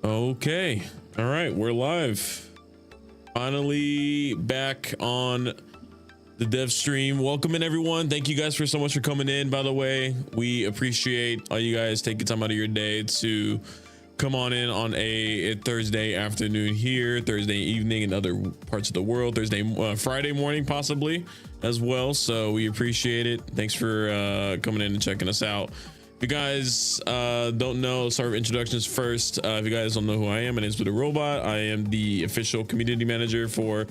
Okay, all right, we're live. Finally back on the dev stream. Welcome in, everyone. Thank you guys for so much for coming in. By the way, we appreciate all you guys taking time out of your day to come on in on a Thursday afternoon here, Thursday evening in other parts of the world, Friday morning possibly as well. So we appreciate it. Thanks for coming in and checking us out. If you guys don't know, start with introductions first. If you guys don't know who I am, my name is Buddha Robot. I am the official community manager for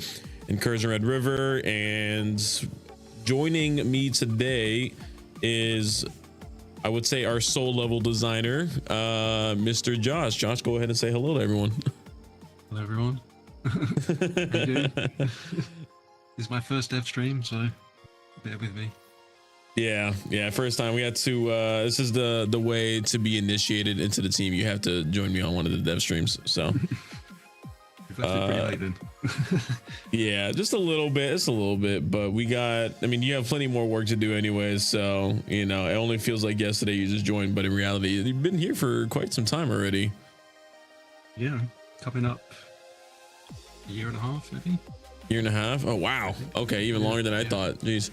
Incursion Red River, and joining me today is, I would say, our soul level designer, Mr. Josh. Josh, go ahead and say hello to everyone. Hello, everyone. How you doing? This is my first dev stream, so bear with me. Yeah, first time. We had to this is the way to be initiated into the team. You have to join me on one of the dev streams. So You've left it pretty late then. yeah, just a little bit, but we got, I mean, you have plenty more work to do anyways, so you know, it only feels like yesterday you just joined, but in reality you've been here for quite some time already. Yeah, coming up a year and a half, maybe. Year and a half? Oh wow, okay, even longer than I thought. Jeez.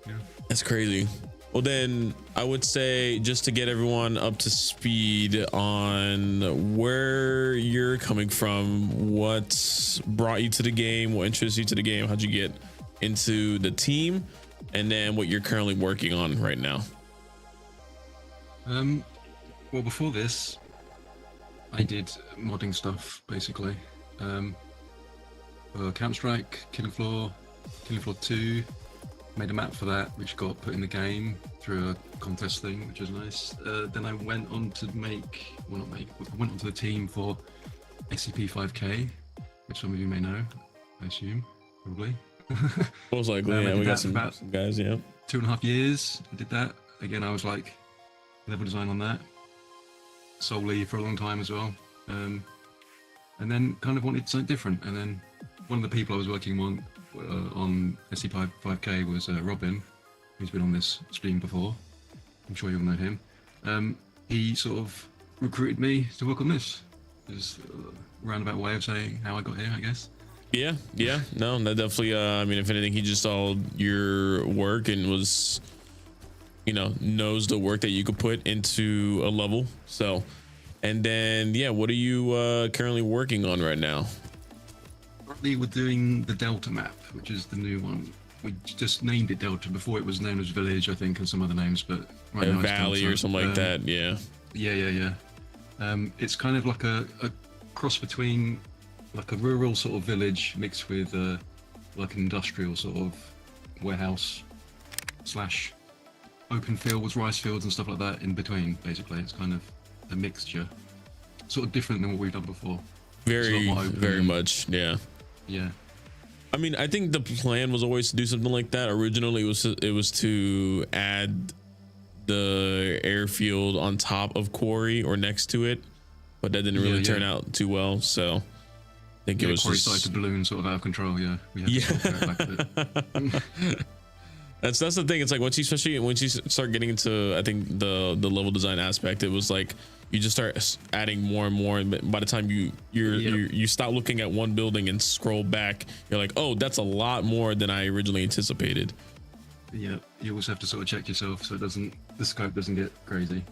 Yeah. That's crazy. Well, then I would say, just to get everyone up to speed on where you're coming from, what brought you to the game, what interests you to the game, how'd you get into the team, and then what you're currently working on right now. Well, before this, I did modding stuff basically. Counter-Strike, Killing Floor 2. Made a map for that, which got put in the game through a contest thing, which was nice. Then I went on to I went onto the team for SCP-5K, which some of you may know, I assume, probably. Most likely, yeah, we got some guys, yeah. 2.5 years, I did that. Again, I was like level design on that, solely for a long time as well. And then kind of wanted something different. And then one of the people I was working on SCP-5K was Robin, who's been on this stream before. I'm sure you'll know him. He sort of recruited me to work on this. It's a roundabout way of saying how I got here, I guess. Yeah, no, that definitely, I mean, if anything, he just saw your work and was, you know, knows the work that you could put into a level. So, and then, yeah, what are you currently working on right now? Currently, we're doing the Delta map, which is the new one. We just named it Delta. Before it was known as Village, I think, and some other names, but right now Valley it's Delta. or something like that. Yeah. It's kind of like a cross between like a rural sort of village mixed with like an industrial sort of warehouse / open fields, rice fields and stuff like that in between. Basically, it's kind of a mixture, sort of different than what we've done before. Very much, yeah. Yeah. I mean, I think the plan was always to do something like that. Originally, it was to add the airfield on top of Quarry or next to it, but that didn't really turn out too well. So I think it was Quarry just started to balloon sort of out of control. Yeah, we had to sort of go back a bit. That's the thing. It's like especially once you start getting into, I think, the level design aspect, it was like you just start adding more and more, and by the time you stop looking at one building and scroll back, you're like, oh, that's a lot more than I originally anticipated. Yeah, you also have to sort of check yourself so the scope doesn't get crazy.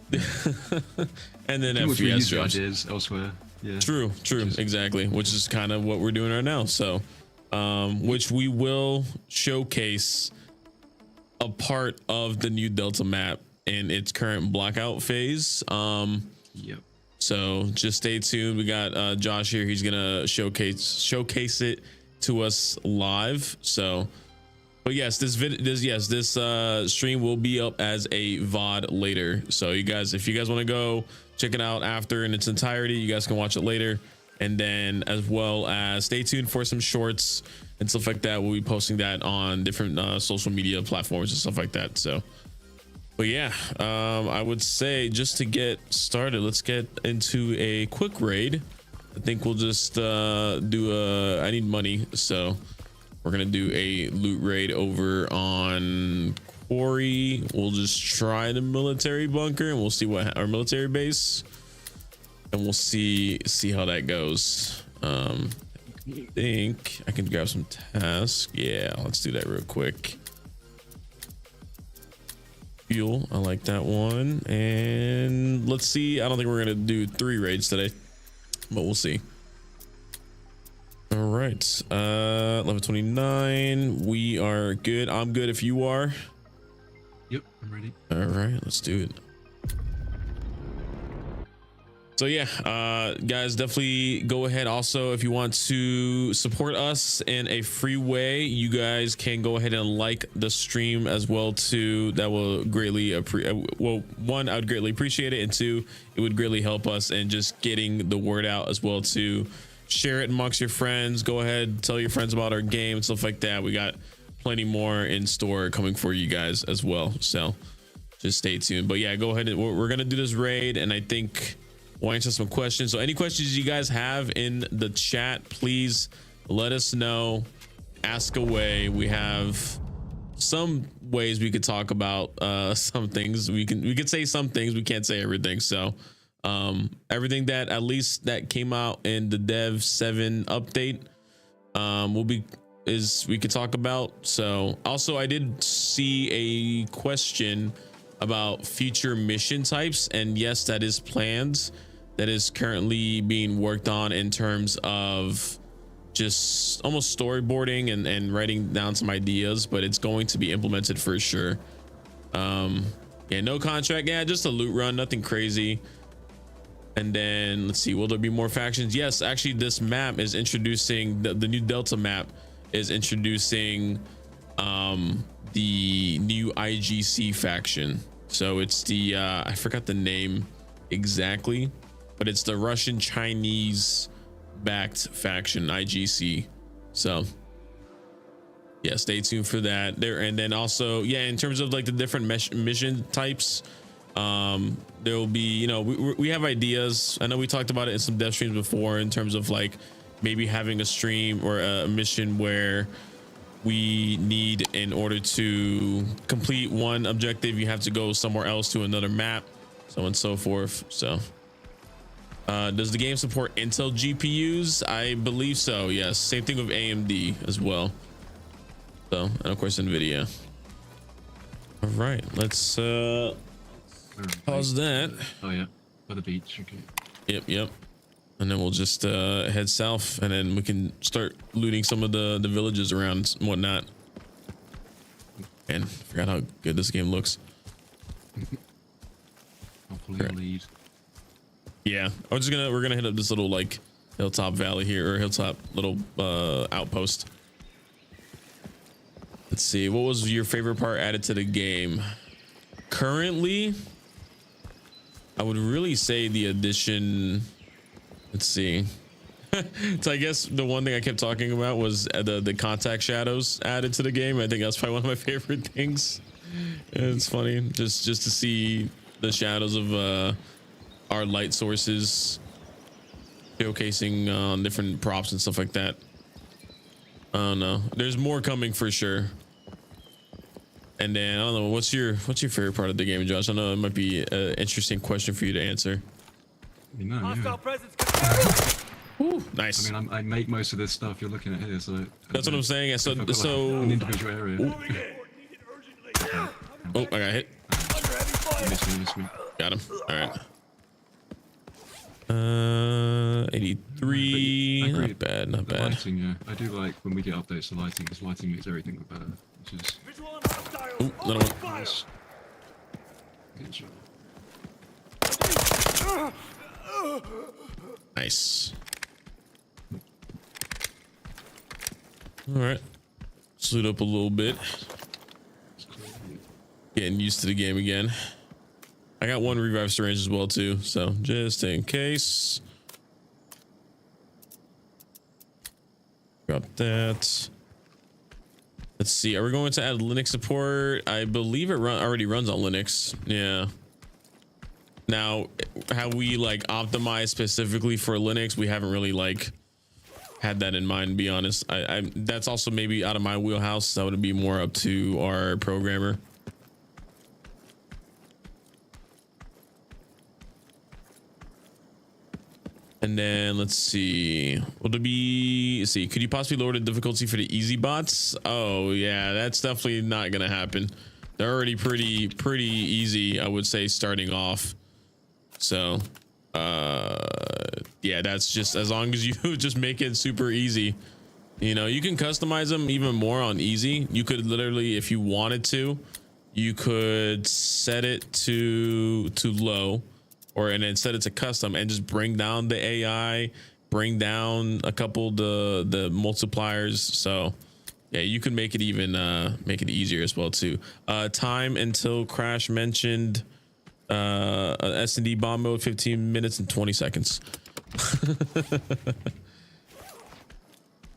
And then People FPS use drops. ideas elsewhere. Yeah. True, exactly. Which is kind of what we're doing right now. So, which we will showcase a part of the new Delta map in its current blackout phase. Yep. So just stay tuned. We got Josh here. He's gonna showcase it to us live. So, but yes, this stream will be up as a VOD later. So you guys, if you guys want to go check it out after in its entirety, you guys can watch it later. And then as well as stay tuned for some shorts and stuff like that. We'll be posting that on different social media platforms and stuff like that. So, but yeah, I would say just to get started, let's get into a quick raid. I think we'll just do I need money, so we're gonna do a loot raid over on Quarry. We'll just try the military bunker and we'll see what our military base, and we'll see how that goes. I think I can grab some tasks. Yeah, let's do that real quick. Fuel, I like that one. And let's see, I don't think we're gonna do 3 raids today, but we'll see. All right, level 29, we are good. I'm good if you are. Yep, I'm ready. All right, let's do it. So yeah, guys, definitely go ahead. Also, if you want to support us in a free way, you guys can go ahead and like the stream as well too. That will greatly well, one, I would greatly appreciate it, and two, it would greatly help us in just getting the word out as well too. Share it amongst your friends. Go ahead, tell your friends about our game and stuff like that. We got plenty more in store coming for you guys as well, so just stay tuned. But yeah, go ahead, and we're gonna do this raid, and I think we'll answer some questions. So any questions you guys have in the chat, please let us know. Ask away. We have some ways we could talk about some things. We could say some things. We can't say everything. So everything that at least that came out in the Dev 7 update we could talk about. So also, I did see a question about future mission types, and yes, that is planned. That is currently being worked on in terms of just almost storyboarding and writing down some ideas, but it's going to be implemented for sure. Yeah, no contract. Yeah, just a loot run, nothing crazy. And then let's see, will there be more factions? Yes, actually, this map is introducing the new Delta map is introducing the new IGC faction. So it's the I forgot the name exactly, but it's the Russian Chinese backed faction, IGC. So yeah, stay tuned for that there. And then also, yeah, in terms of like the different mission types, there will be, you know, we have ideas. I know we talked about it in some dev streams before, in terms of like maybe having a stream or a mission where we need, in order to complete one objective, you have to go somewhere else to another map, so on and so forth. So does the game support Intel GPUs? I believe so, yes. Same thing with AMD as well. So, and of course NVIDIA. All right, let's pause that. Oh yeah, by the beach. Okay. Yep. And then we'll just head south, and then we can start looting some of the villages around and whatnot. And I forgot how good this game looks. Hopefully I'll lead. Yeah, we're gonna hit up this little like hilltop valley here, or hilltop little outpost. Let's see, what was your favorite part added to the game? Currently, I would really say the addition. Let's see. So I guess the one thing I kept talking about was the contact shadows added to the game. I think that's probably one of my favorite things. And it's funny just to see the shadows of our light sources showcasing different props and stuff like that. I don't know. There's more coming for sure. And then I don't know, what's your favorite part of the game, Josh? I know it might be an interesting question for you to answer. You know, yeah. Ooh, nice. I mean, I make most of this stuff you're looking at here, so that's what I'm saying. So an individual area. Oh, I got hit. You missed me. Got him. All right. 83. I agree. Not bad. Not The bad. lighting, yeah. I do like when we get updates to lighting, because lighting makes everything look better. Which is Ooh, another one. nice. Good job. Nice. All right. Sloot up a little bit. Getting used to the game again. I got one revive syringe as well too, so just in case. Got that. Let's see. Are we going to add Linux support? I believe it already runs on Linux. Yeah. Now, how we like optimize specifically for Linux, we haven't really like had that in mind, to be honest. I that's also maybe out of my wheelhouse. That would be more up to our programmer. And then let's see. Will it be? Let's see. Could you possibly lower the difficulty for the easy bots? Oh yeah, that's definitely not gonna happen. They're already pretty easy, I would say, starting off. So, yeah, that's just as long as you just make it super easy. You know, you can customize them even more on easy. You could literally, if you wanted to, you could set it to low. And then set it to custom and just bring down the AI, bring down a couple the multipliers. So yeah, you can make it even make it easier as well too. Time until crash mentioned S&D bomb mode 15 minutes and 20 seconds.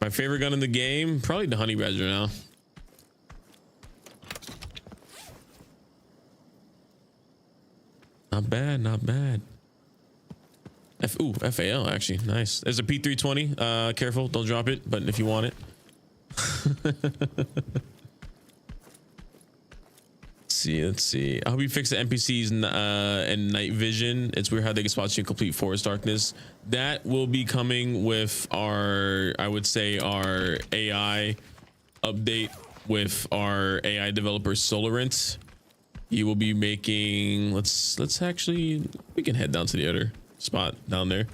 My favorite gun in the game, probably the honey badger now. Not bad, not bad. FAL actually, nice. There's a P320. Careful, don't drop it. But if you want it, let's see. I hope you fix the NPCs and night vision. It's weird how they can spot you in complete forest darkness. That will be coming with our, I would say, our AI update with our AI developer Solarant. He will be making, let's actually, we can head down to the other spot down there.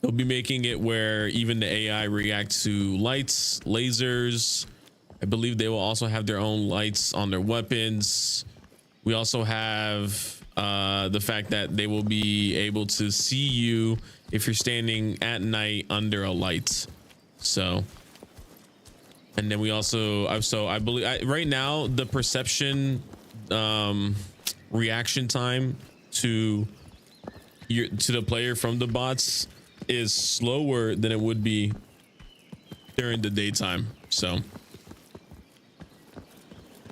He'll be making it where even the AI react to lights, lasers. I believe they will also have their own lights on their weapons. We also have the fact that they will be able to see you if you're standing at night under a light. So, and then we also, so I believe right now the perception reaction time to the player from the bots is slower than it would be during the daytime. So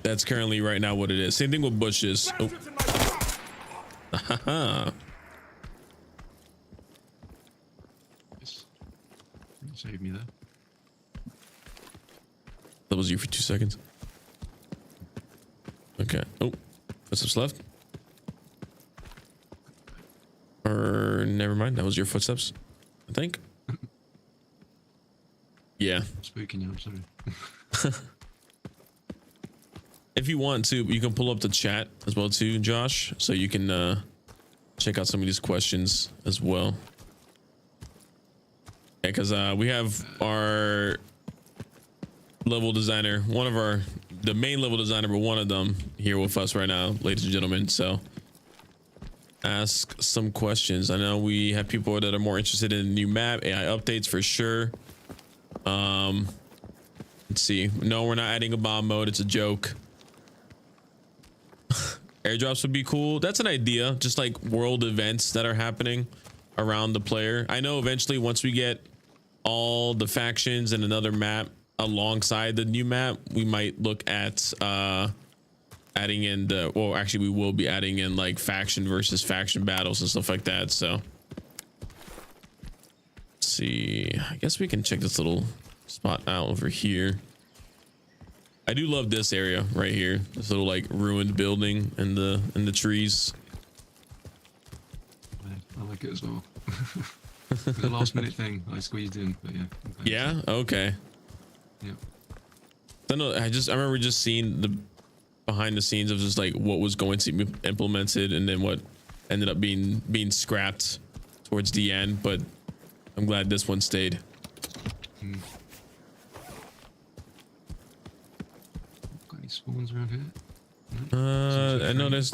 that's currently right now what it is. Same thing with bushes. Oh. Save me there. That was you for 2 seconds. Okay. Oh, footsteps left. Or never mind. That was your footsteps, I think. Yeah. Spooking you, I'm sorry. If you want to, you can pull up the chat as well too, Josh, so you can check out some of these questions as well. Yeah, because we have our level designer, the main level designer, but one of them here with us right now, ladies and gentlemen. So ask some questions. I know we have people that are more interested in the new map, AI updates for sure. Let's see. No, we're not adding a bomb mode. It's a joke. Airdrops would be cool. That's an idea. Just like world events that are happening around the player. I know eventually once we get all the factions and another map alongside the new map, we might look at adding in well, actually we will be adding in like faction versus faction battles and stuff like that. So let's see, I guess we can check this little spot out over here. I do love this area right here, this little like ruined building in the trees. I like it as well. The last minute thing I squeezed in, but yeah. Yeah, okay. Yeah. I remember just seeing behind the scenes of just like what was going to be implemented and then what ended up being scrapped towards the end, but I'm glad this one stayed. Got any spawns around here? I know there's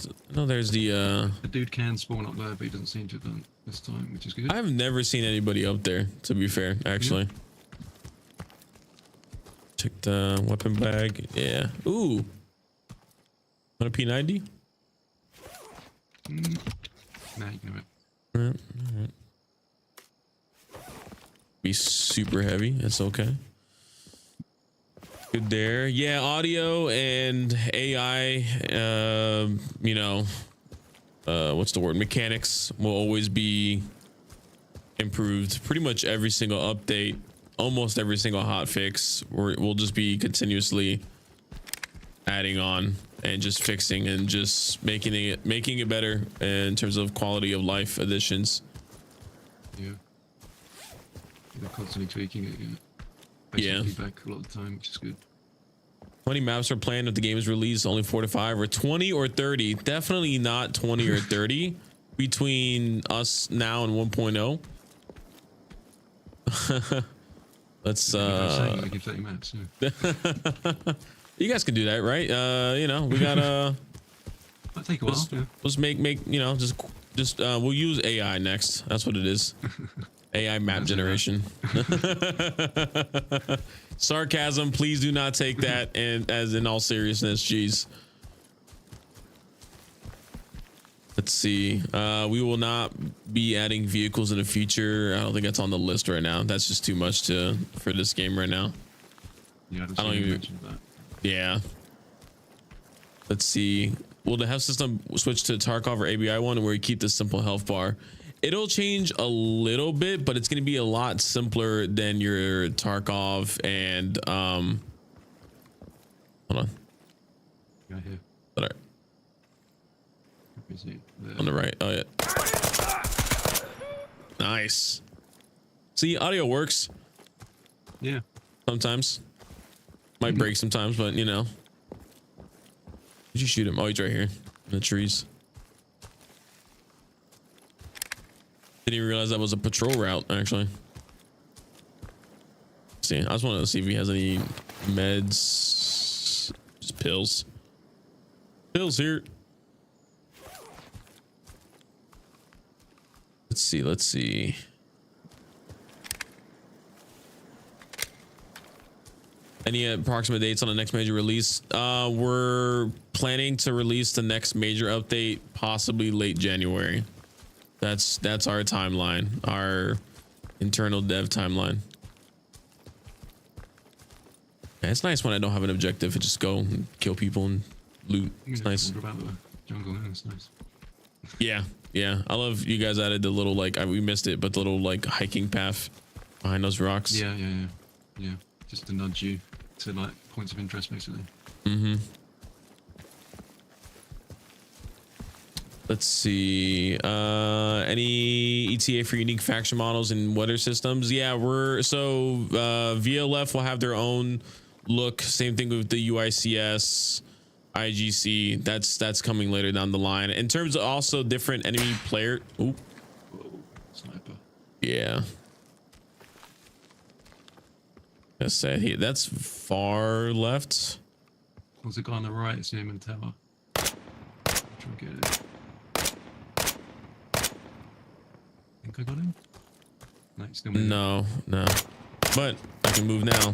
the dude can spawn up there, but he doesn't seem to have done this time, which is good. I've never seen anybody up there, to be fair, actually. Check the weapon bag. Yeah. Ooh. Want a P90? Nah, you can have it. All right. Be super heavy. That's okay. Good there. Yeah, audio and AI, you know, what's the word? Mechanics will always be improved. Pretty much every single update, almost every single hot fix, we'll just be continuously adding on and just fixing and just making it better in terms of quality of life additions. Yeah. They're constantly tweaking it. Yeah. Feedback a lot of the time, which is good. 20 maps are planned if the game is released, only 4 to 5, or 20 or 30. Definitely not 20 or 30 between us now and 1.0. Let's give 30 maps, yeah. You guys can do that, right? You know, we gotta Might take a while. let's make you know, just we'll use AI next. That's what it is. AI map generation. Sarcasm, please do not take that and as in all seriousness. Jeez. Let's see. We will not be adding vehicles in the future. I don't think that's on the list right now. That's just too much for this game right now. Yeah, I don't even mention that. Yeah. Let's see. Will the health system switch to Tarkov or ABI one where you keep the simple health bar? It'll change a little bit, but it's going to be a lot simpler than your Tarkov and hold on. Yeah, here. All right. Is it there? On the right. Oh yeah. Nice. See, audio works Yeah. sometimes. Might break sometimes, but you know. Did you shoot him? Oh, he's right here in the trees. Didn't even realize that was a patrol route, actually. See, I just wanted to see if he has any meds. Just pills. Pills here. Let's see. Any approximate dates on the next major release? We're planning to release the next major update possibly late January. That's our timeline, our internal dev timeline. Yeah, it's nice when I don't have an objective. I just go and kill people and loot. It's nice. About the jungle, yeah, it's nice. Yeah. I love you guys added the little like we missed it, but the little like hiking path behind those rocks. Yeah. Just to nudge you to like points of interest, basically. Mm-hmm. Let's see. Any ETA for unique faction models and weather systems? Yeah, VLF will have their own look. Same thing with the UICS, IGC. That's coming later down the line. In terms of also different enemy player. Ooh. Whoa, sniper. Yeah. That's sad. That's far left. There's a guy on the right. See him in the tower. Try and get it. Think I got him? No, he's still moving. No. But I can move now.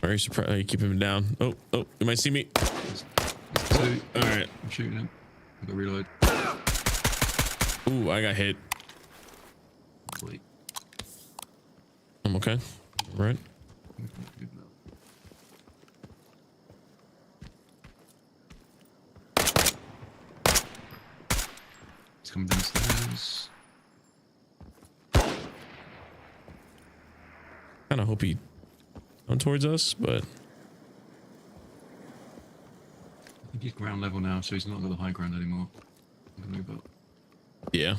Are you surprised? You keep him down. Oh, you might see me. There's two. All right. I'm shooting him. I've got to reload. Ooh, I got hit. Wait. I'm okay. All right. Good now. He's coming downstairs. Kind of hope he come towards us, but I think he's ground level now, so he's not got the high ground anymore. I'm gonna move up. yeah.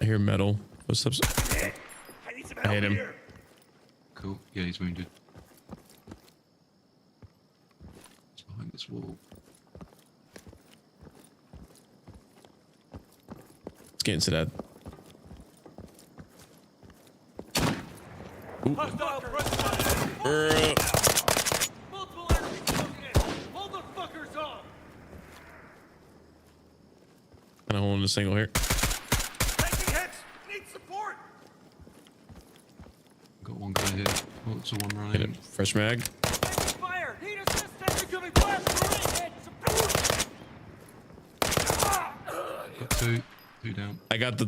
hear metal footsteps. I hit him. Cool. Yeah, he's wounded. He's behind this wall. Let's get into that. Ooh. Kind of holding this angle here. Taking hits. Need support. Got one guy here. Oh, it's a one Hit running. him. Fresh mag. Fire. Need assistance. Incoming fire. Got two. Two down. I got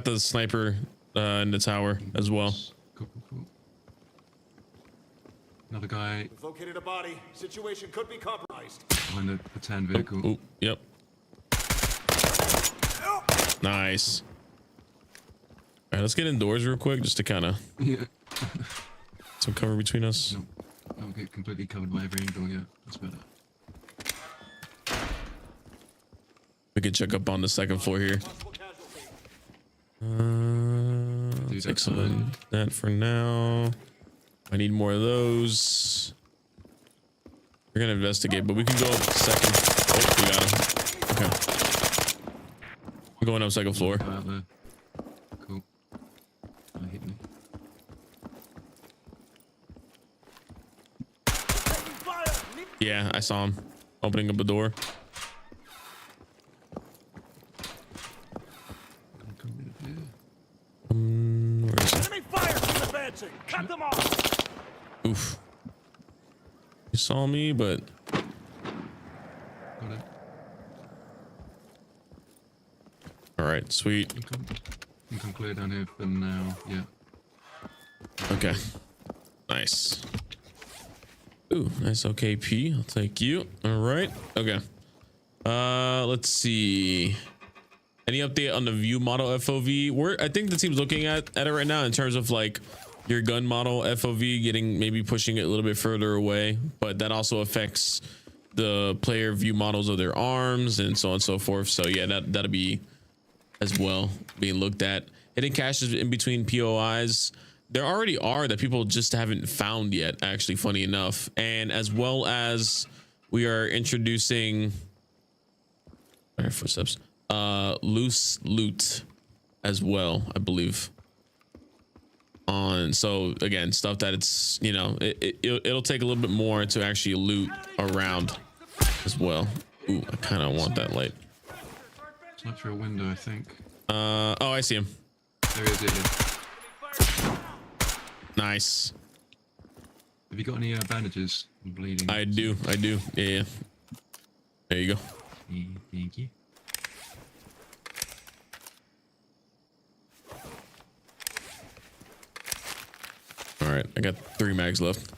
the sniper in the tower as well. Cool, cool, cool. Another guy We've located a body. Situation could be compromised. behind the tan vehicle. Ooh, yep. Nice. All right, let's get indoors real quick just to kind of Yeah. some cover between us. No, I'll get completely covered by every angle. Yeah, that's better. We could check up on the second floor here. Let's take some of that for now. I need more of those. We're gonna investigate, but we can go up second. Oh, we got him. Okay. I'm going up second floor. Guy out there. Cool. Hit me. Yeah, I saw him opening up a door. Where is it? Enemy fire is advancing. Cut them off. Oof. You saw me, but Got it. all right, sweet. I think I'm clear down here for now. Yeah. Okay, nice. Ooh, nice OKP. I'll take you. All right. Okay. Let's see. Any update on the view model FOV? I think the team's looking at it right now in terms of like your gun model FOV getting maybe pushing it a little bit further away, but that also affects the player view models of their arms and so on and so forth. So yeah, that'll be as well being looked at. Hidden caches in between POIs. There already are that people just haven't found yet, actually, funny enough. And as well as we are introducing footsteps, loose loot as well, I believe. So again, stuff that it's, you know, it'll take a little bit more to actually loot around as well. Ooh, I kind of want that light. It's not through a window, I think. Oh, I see him. There he is. Yeah. Nice. Have you got any bandages? I'm bleeding. I do. Yeah. There you go. Yeah, thank you. All right, I got 3 mags left.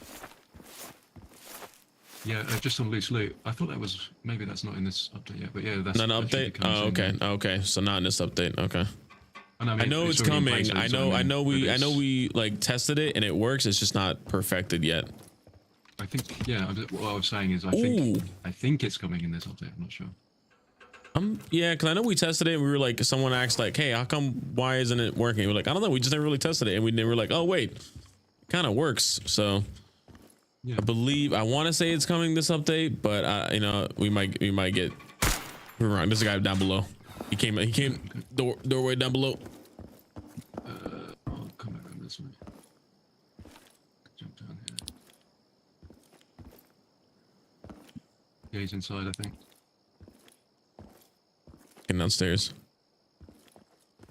Yeah, just on loose loot. I thought that was, maybe that's not in this update yet, but yeah, that's Not an that should be update. coming Oh, soon. okay. Okay. So not in this update. Okay. I know it's already in coming. place, I so know but we like tested it and it works. It's just not perfected yet. I think, yeah. What I was saying is, I think it's coming in this update. I'm not sure. Yeah, because I know we tested it and we were like, someone asked like, hey, how come, why isn't it working? We're like, I don't know, we just never really tested it. And we were like, oh wait, it kind of works. So Yeah. I want to say it's coming this update, but you know, we might get, we're wrong. There's a guy down below. He came doorway down below. I'll come back on this way. Jump down here. Yeah, he's inside, I think. Getting downstairs.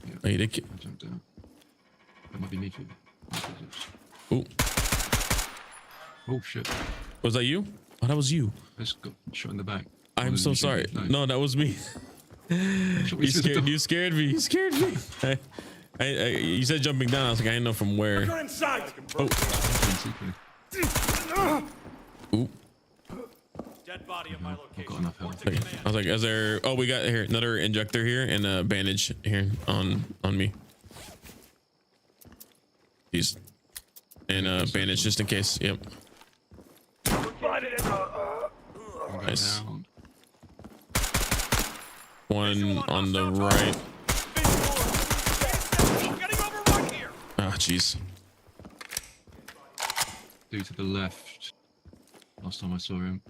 Yeah. Oh, he did. I jumped down. That might be me too. Ooh, Oh shit! was that you? Oh, that was you. I just got shot in the back. I'm so sorry. No, that was me. You scared me. You scared me. You said jumping down. I was like, I didn't know from where. You're inside. Oh. Ooh. Dead body at my I've location. got enough health. Okay. I was like, is there? Oh, we got here another injector here and a bandage here on me. He's and a bandage just in case. Yep. Nice. Down. One on the right. jeez. Dude to the left. Last time I saw him.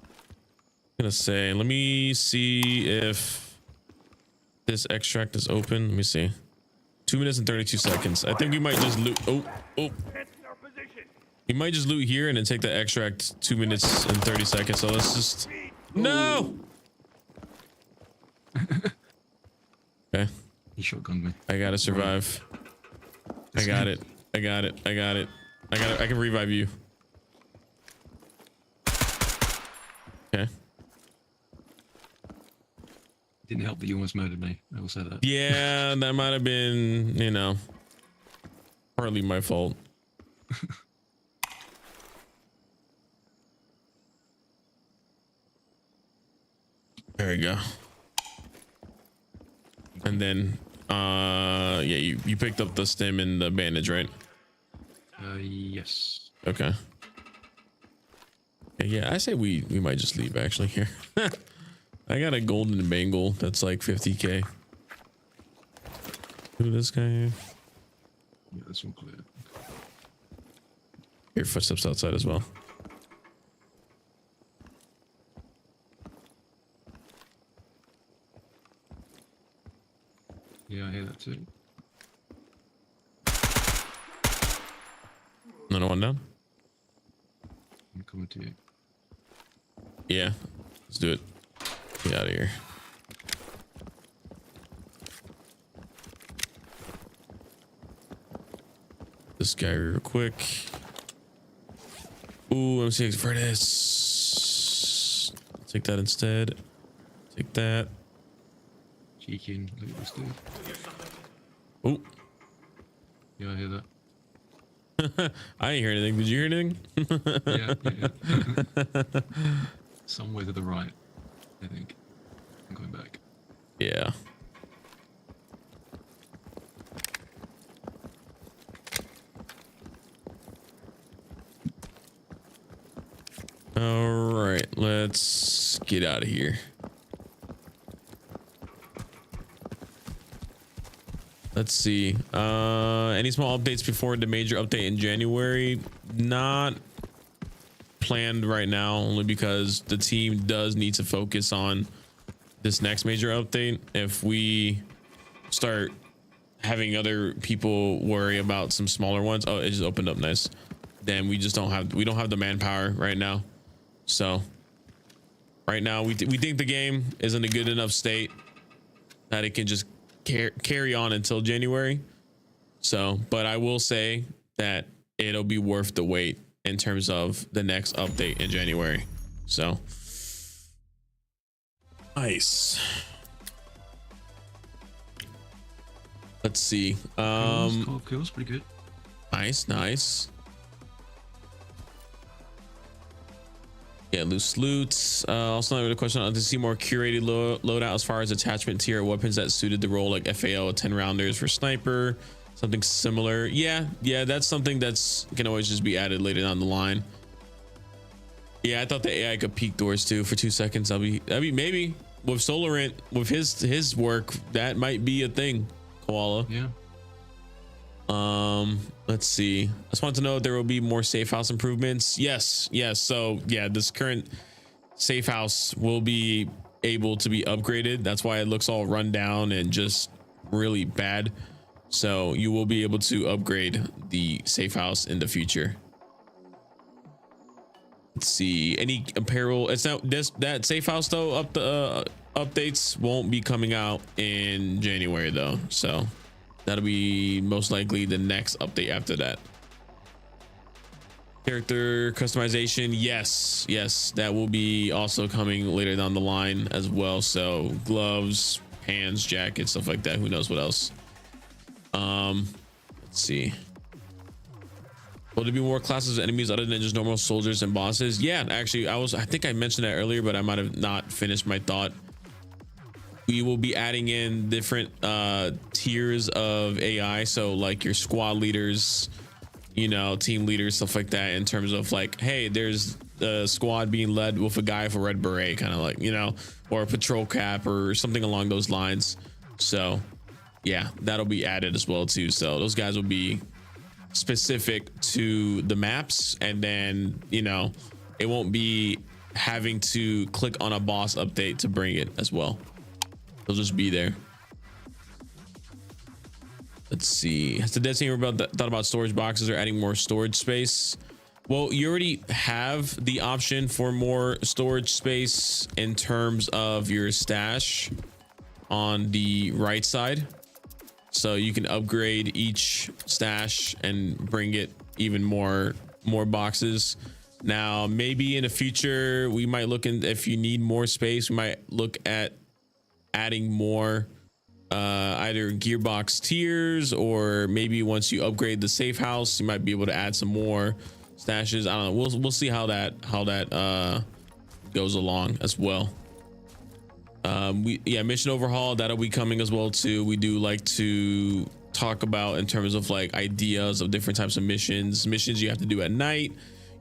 Gonna say, let me see if this extract is open. Let me see. 2 minutes and 32 seconds. I think we might just loot. Oh. We might just loot here and then take the extract. 2 minutes and 30 seconds. So let's just. No. Okay. He shotgunned me. I gotta survive. I got it. I can revive you. Okay. Didn't help that you almost murdered me. I will say that. Yeah, that might have been, you know, partly my fault. There we go. And then, yeah, you picked up the stem and the bandage, right? Yes. Okay. Yeah, I say we might just leave actually here. I got a golden bangle that's like 50k. Who this guy here? Yeah, this one clear. Hear footsteps outside as well. Yeah, I hear that too. Another one down. I'm coming to you. Yeah, let's do it. Get out of here. This guy real quick. Ooh, I'm seeing for this. Take that instead. Take that. Cheeking. Look at this dude. Oh. Yeah, I hear that. I didn't hear anything. Did you hear anything? Yeah. Somewhere to the right, I think. I'm going back. Yeah. All right, let's get out of here. Let's see. Any small updates before the major update in January? Not planned right now, only because the team does need to focus on this next major update. If we start having other people worry about some smaller ones, oh, it just opened up, nice. Then we just don't have the manpower right now. So right now we think the game is in a good enough state that it can just carry on until January. So, but I will say that it'll be worth the wait in terms of the next update in January. So nice. Let's see. 12 kills, pretty good. Nice. Yeah, loose loot. Also, another question to see more curated loadout as far as attachment tier weapons that suited the role, like FAL 10 rounders for sniper, something similar. Yeah, that's something that's can always just be added later down the line. Yeah, I thought the AI could peek doors too for 2 seconds. I mean, maybe with Solarant, with his work, that might be a thing. Koala. Yeah. Let's see. I just want to know if there will be more safe house improvements. Yes. So yeah, this current safe house will be able to be upgraded. That's why it looks all run down and just really bad. So you will be able to upgrade the safe house in the future. Let's see. Any apparel. It's not this that safe house though. Updates won't be coming out in January though. So that'll be most likely the next update after that. Character customization, yes, that will be also coming later down the line as well. So gloves, hands, jackets, stuff like that. Who knows what else? Let's see. Will there be more classes of enemies other than just normal soldiers and bosses? Yeah, actually, I think I mentioned that earlier, but I might have not finished my thought. We will be adding in different tiers of AI, so like your squad leaders, you know, team leaders, stuff like that, in terms of like, hey, there's the squad being led with a guy with a red beret, kind of like, you know, or a patrol cap or something along those lines. So yeah, that'll be added as well too. So those guys will be specific to the maps, and then you know it won't be having to click on a boss update to bring it as well. They'll just be there. Let's see. Has the Dead Team ever thought about storage boxes or adding more storage space? Well, you already have the option for more storage space in terms of your stash on the right side. So you can upgrade each stash and bring it even more boxes. Now, maybe in the future, we might look in, if you need more space, we might look at adding more either gearbox tiers, or maybe once you upgrade the safe house, you might be able to add some more stashes. I don't know. We'll see how that goes along as well. Mission overhaul, that'll be coming as well too. We do like to talk about in terms of like ideas of different types of missions you have to do at night,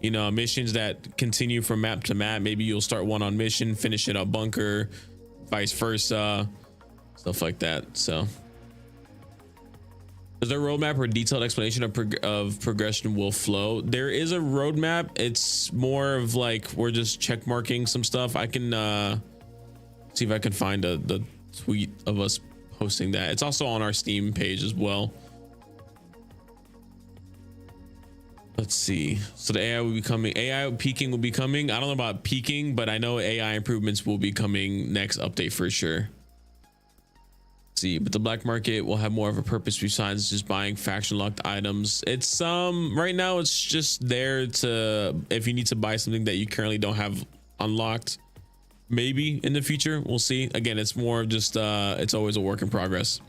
you know, missions that continue from map to map. Maybe you'll start one on mission, finish it up bunker, vice versa, stuff like that. So is there a roadmap or a detailed explanation of progression will flow? There is a roadmap. It's more of like we're just check marking some stuff. I can see if I can find the tweet of us posting that. It's also on our Steam page as well. Let's see. So the AI will be coming. AI peaking will be coming. I don't know about peaking, but I know AI improvements will be coming next update for sure. Let's see, but the black market will have more of a purpose besides just buying faction locked items. It's right now it's just there to, if you need to buy something that you currently don't have unlocked. Maybe in the future, we'll see. Again, it's more of just it's always a work in progress.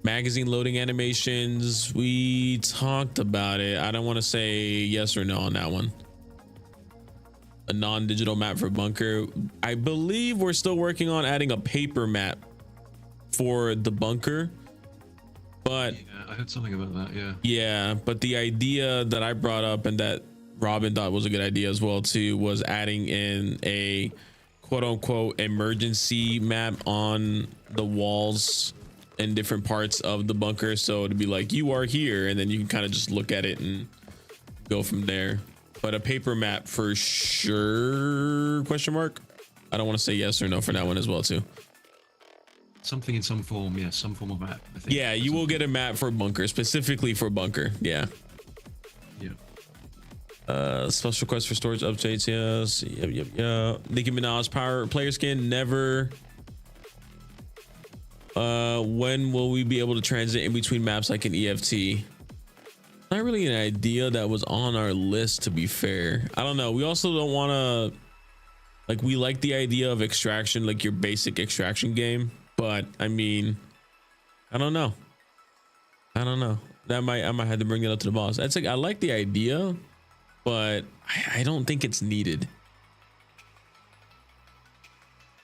Magazine loading animations, we talked about it. I don't want to say yes or no on that one. A non-digital map for bunker. I believe we're still working on adding a paper map for the bunker, but yeah, I heard something about that. Yeah, but the idea that I brought up and that Robin thought was a good idea as well too was adding in a quote unquote emergency map on the walls in different parts of the bunker, so it'd be like you are here, and then you can kind of just look at it and go from there. But a paper map for sure, question mark. I don't want to say yes or no for that one as well too. Something in some form, yeah, some form of map, I think. Yeah, you will get a map for bunker, specifically for bunker. Yeah. Special request for storage updates. Yes. Yep. Nicki Minaj power player skin never. When will we be able to transit in between maps like an EFT? Not really an idea that was on our list, to be fair. I don't know. We also don't want to, like, we like the idea of extraction, like your basic extraction game, but I mean, I don't know. I might have to bring it up to the boss. That's like, I like the idea, but I don't think it's needed.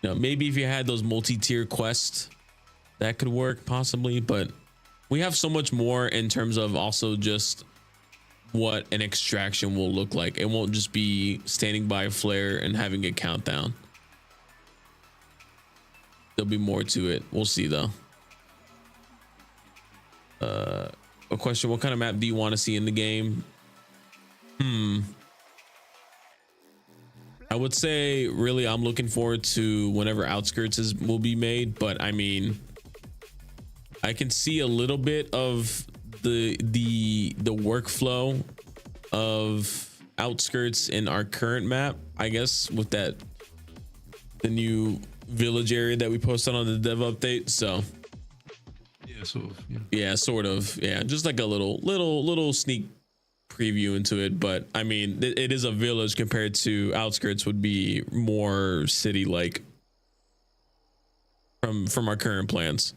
You know, maybe if you had those multi-tier quests, that could work possibly, but we have so much more in terms of also just what an extraction will look like. It won't just be standing by a flare and having a countdown. There'll be more to it. We'll see though. A question, what kind of map do you want to see in the game? I would say really I'm looking forward to whenever Outskirts will be made, but I mean, I can see a little bit of the workflow of Outskirts in our current map, I guess, with the new village area that we posted on the dev update. So Yeah, sort of. yeah, sort of. Yeah, just like a little sneak preview into it, but I mean it is a village compared to Outskirts would be more city like from our current plans.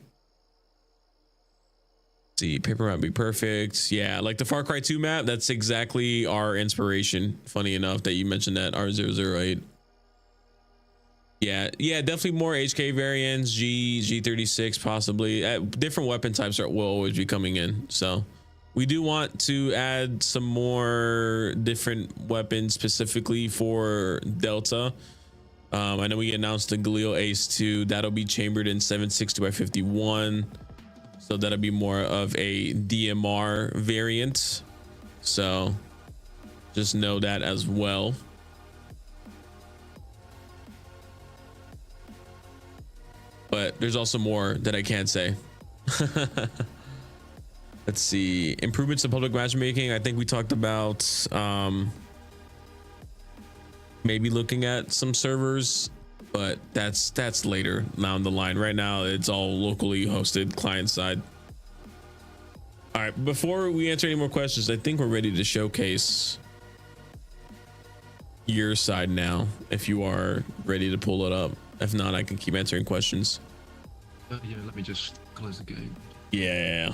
See, paper map be perfect. Yeah, like the Far Cry 2 map, that's exactly our inspiration. Funny enough that you mentioned that, R008. Yeah, definitely more HK variants, G36 possibly. Different weapon types will always be coming in, so we do want to add some more different weapons specifically for Delta. I know we announced the Galil Ace 2 that'll be chambered in 7.62 by 51. So that'll be more of a DMR variant. So just know that as well. But there's also more that I can't say. Let's see. Improvements in public matchmaking. I think we talked about maybe looking at some servers, but that's later down the line. Right now, it's all locally hosted client side. All right, before we answer any more questions, I think we're ready to showcase your side now, if you are ready to pull it up. If not, I can keep answering questions. Yeah, let me just close the game. Yeah.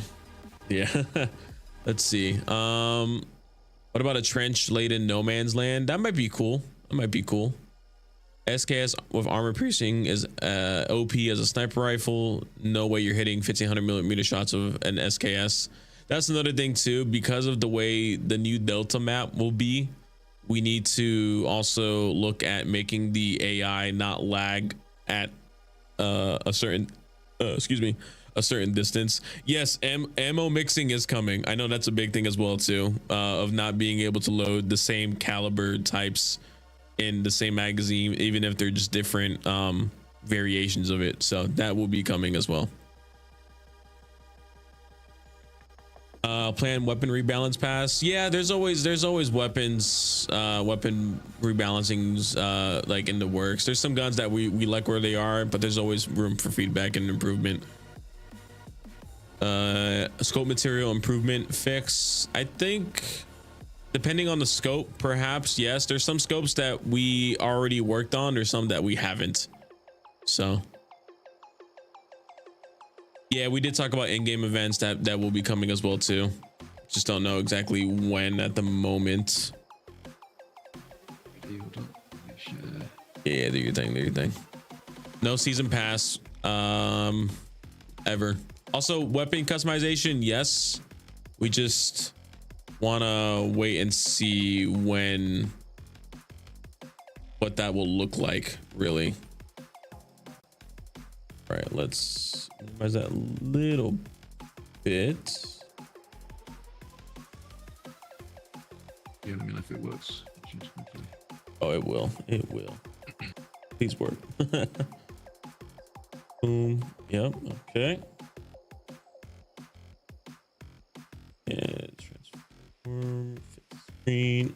Let's see. What about a trench laid in no man's land? That might be cool. SKS with armor piercing is OP as a sniper rifle. No way you're hitting 1500mm shots of an SKS. That's another thing too, because of the way the new Delta map will be. We need to also look at making the AI not lag at a certain distance. Yes, ammo mixing is coming. I know that's a big thing as well too, of not being able to load the same caliber types in the same magazine, even if they're just different variations of it. So that will be coming as well. Plan weapon rebalance pass. Yeah, there's always weapons weapon rebalancings like in the works. There's some guns that we like where they are, but there's always room for feedback and improvement. Scope material improvement fix. I think depending on the scope, perhaps yes. There's some scopes that we already worked on, there's some that we haven't. So yeah, we did talk about in-game events that will be coming as well too. Just don't know exactly when at the moment. Yeah, do your thing. No season pass ever. Also, weapon customization, yes. We just want to wait and see what that will look like, really. All right, let's minimize that a little bit. Yeah, let me know if it works. Oh, it will. Please work. Boom. Yep. Okay. And transform, fit screen.